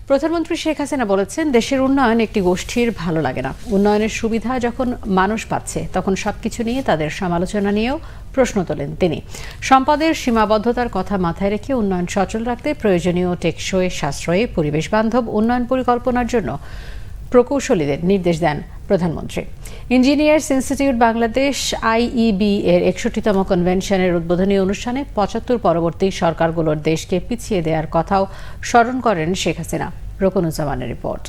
প্রধানমন্ত্রী শেখ হাসিনা বলেছেন, দেশের উন্নয়ন একটি গোষ্ঠীর ভালো লাগে না। উন্নয়নের সুবিধা যখন মানুষ পাচ্ছে তখন সবকিছু নিয়ে তাদের সমালোচনা নিয়েও প্রশ্ন তোলেন তিনি। সম্পদের সীমাবদ্ধতার কথা মাথায় রেখে উন্নয়ন সচল রাখতে প্রয়োজনীয় টেকসই, সাশ্রয়ী, পরিবেশ বান্ধব উন্নয়ন পরিকল্পনার জন্য প্রকৌশলীদের নির্দেশ দেন প্রধানমন্ত্রী। ইঞ্জিনিয়ার্স ইনস্টিটিউট বাংলাদেশ আইইবি এর ৬১তম কনভেনশনের উদ্বোধনী অনুষ্ঠানে ৭৫ পরবর্তী সরকারগুলোর দেশকে পিছিয়ে দেওয়ার কথাও স্মরণ করেন শেখ হাসিনা। রকুনুজ্জামানের রিপোর্ট।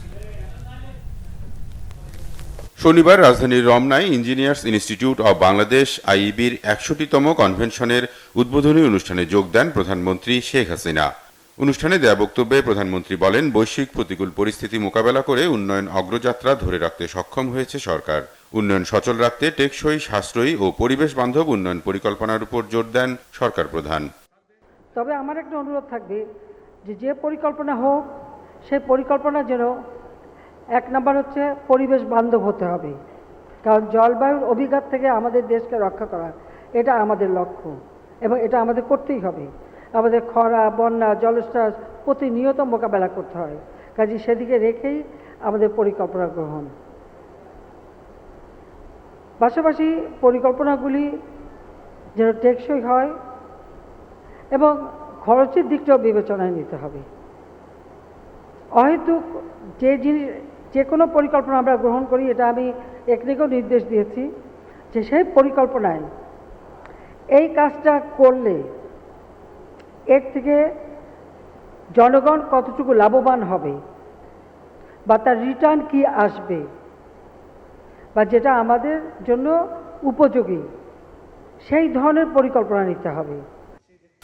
শনিবার রাজধানীর রমনায় ইঞ্জিনিয়ার্স ইনস্টিটিউট অব বাংলাদেশ আইইবির ৬১তম কনভেনশনের উদ্বোধনী অনুষ্ঠানে যোগ দেন প্রধানমন্ত্রী শেখ হাসিনা। অনুষ্ঠানে দেয়া বক্তব্যে প্রধানমন্ত্রী বলেন, বৈশ্বিক প্রতিকূল পরিস্থিতি মোকাবেলা করে উন্নয়ন অগ্রযাত্রা ধরে রাখতে সক্ষম হয়েছে সরকার। উন্নয়ন সচল রাখতে টেকসই, সাশ্রয়ী ও পরিবেশ বান্ধব উন্নয়ন পরিকল্পনার উপর জোর দেন সরকার প্রধান। তবে আমার একটা অনুরোধ থাকবে যে পরিকল্পনা হোক সেই পরিকল্পনা যেন এক নম্বর হচ্ছে পরিবেশ বান্ধব হতে হবে, কারণ জলবায়ুর অভিঘাত থেকে আমাদের দেশকে রক্ষা করা এটা আমাদের লক্ষ্য এবং এটা আমাদের করতেই হবে। আমাদের খরা, বন্যা, জলোচ্ছ্বাস প্রতিনিয়ত মোকাবেলা করতে হয়, কাজে সেদিকে রেখেই আমাদের পরিকল্পনা গ্রহণ। পাশাপাশি পরিকল্পনাগুলি যেন টেকসই হয় এবং খরচের দিকটাও বিবেচনায় নিতে হবে। অহেতুক যে কোনো পরিকল্পনা আমরা গ্রহণ করি, এটা আমি একদিকেও নির্দেশ দিয়েছি যে সেই পরিকল্পনায় এই কাজটা করলে এর থেকে জনগণ কতটুকু লাভবান হবে বা তার রিটার্ন কি আসবে বা যেটা আমাদের জন্য উপযোগী, সেই ধরনের পরিকল্পনা নিতে হবে।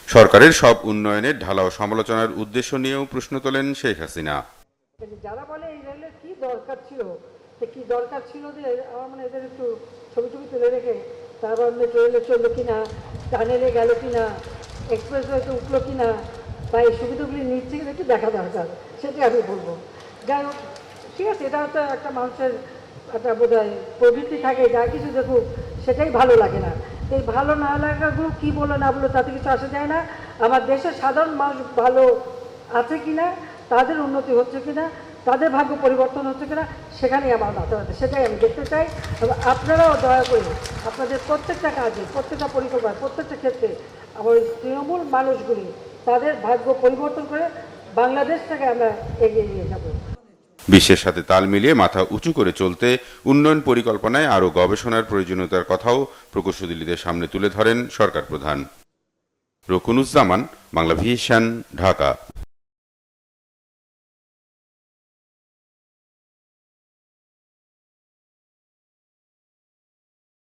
সরকারের সব উন্নয়নের ঢালাও সমালোচনার উদ্দেশ্য নিয়েও প্রশ্ন তোলেন শেখ হাসিনা। যারা বলে এই রেলের কি দরকার ছিল, কি দরকার ছিল যে আমার মানে এদের একটু ছবি তুলে রেখে তারপর মেট্রো রেলে চললো কিনা, টানেলে গেল কিনা, এক্সপ্রেস ওয়েতে উঠলো কিনা, বা এই সুবিধাগুলি নিচ্ছে কিনা একটু দেখা দরকার, সেটাই আমি বলবো। যাই হোক, ঠিক আছে, এটা হচ্ছে একটা মানুষের একটা বোধ হয় প্রবৃত্তি থাকে, যা কিছু দেখুক সেটাই ভালো লাগে না। এই ভালো না লাগাগুলো কী বলো না বলো তাতে কিছু আসা যায় না। আমার দেশের সাধারণ মানুষ ভালো আছে কিনা, তাদের উন্নতি হচ্ছে কিনা, তাদের ভাগ্য পরিবর্তন হচ্ছে কিনা, সেখানেই আমার মাথা ব্যথা, সেটাই আমি দেখতে চাই। এবং আপনারাও দয়া করে আপনাদের প্রত্যেকটা কাজে, প্রত্যেকটা পরিকল্পনা, প্রত্যেকটা ক্ষেত্রে আমার তৃণমূল মানুষগুলি তাদের ভাগ্য পরিবর্তন করে বাংলাদেশ থেকে আমরা এগিয়ে নিয়ে যাব। বিশ্বের সাথে তাল মিলিয়ে মাথা উঁচু করে চলতে উন্নয়ন পরিকল্পনায় আরও গবেষণার প্রয়োজনীয়তার কথাও প্রকৌশলীদের সামনে তুলে ধরেন সরকার প্রধান। রকুনুজ্জামান, বাংলা ভিশন, ঢাকা।